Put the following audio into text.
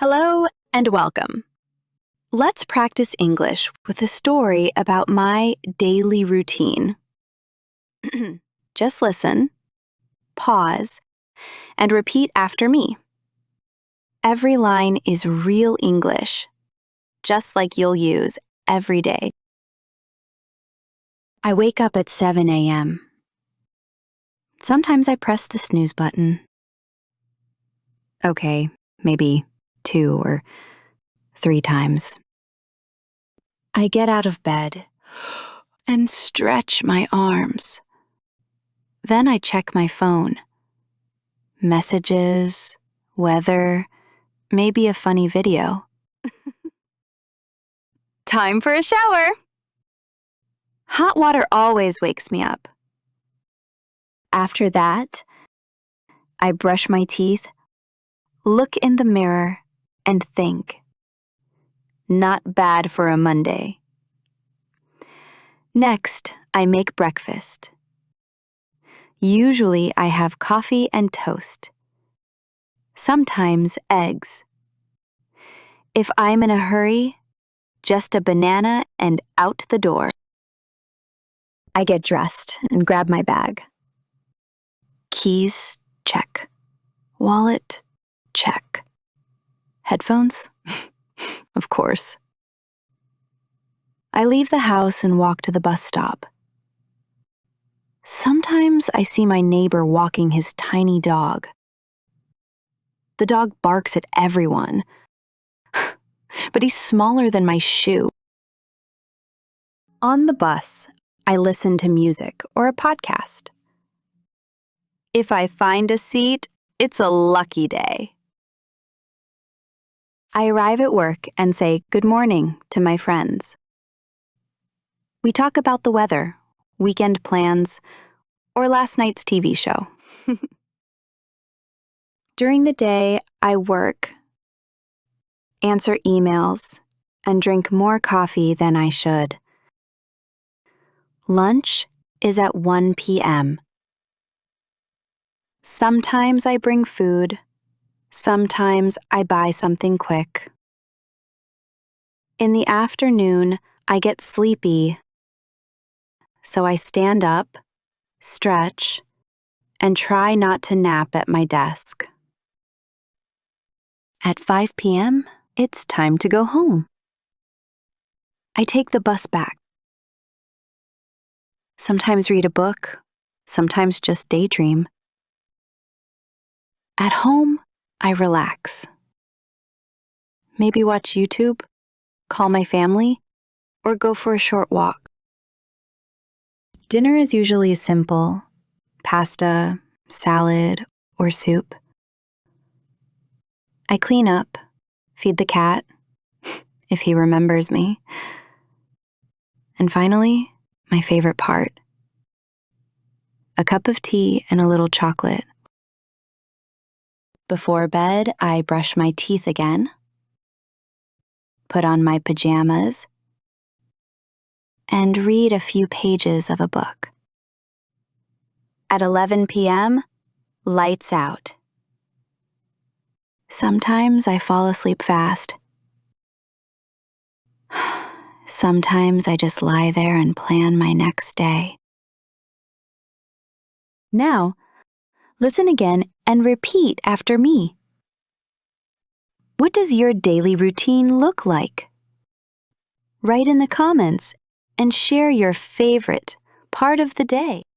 Hello and welcome. Let's practice English with a story about my daily routine. Just listen, pause, and repeat after me. Every line is real English, just like you'll use every day. I wake up at 7 a.m. Sometimes I press the snooze button. Okay, maybe 2 or 3 times. I get out of bed and stretch my arms. Then I check my phone. Messages, weather, maybe a funny video. Time for a shower! Hot water always wakes me up. After that, I brush my teeth, look in the mirror, and think. Not bad for a Monday. Next, I make breakfast. Usually I have coffee and toast. Sometimes eggs. If I'm in a hurry, just a banana and out the door. I get dressed and grab my bag. Keys, check. Wallet, check. Headphones? Of course. I leave the house and walk to the bus stop. Sometimes I see my neighbor walking his tiny dog. The dog barks at everyone, but he's smaller than my shoe. On the bus, I listen to music or a podcast. If I find a seat, it's a lucky day. I arrive at work and say good morning to my friends. We talk about the weather, weekend plans, or last night's TV show. During the day, I work, answer emails, and drink more coffee than I should. Lunch is at 1 p.m. Sometimes I bring food, sometimes I buy something quick. In the afternoon, I get sleepy, so I stand up, stretch, and try not to nap at my desk. At 5 p.m., it's time to go home. I take the bus back. Sometimes read a book, sometimes just daydream. At home, I relax. Maybe watch YouTube, call my family, or go for a short walk. Dinner is usually simple: pasta, salad, or soup. I clean up, feed the cat, if he remembers me. And finally, my favorite part: a cup of tea and a little chocolate. Before bed, I brush my teeth again, put on my pajamas, and read a few pages of a book. At 11 p.m., lights out. Sometimes I fall asleep fast. Sometimes I just lie there and plan my next day. Now, listen again and repeat after me. What does your daily routine look like? Write in the comments and share your favorite part of the day.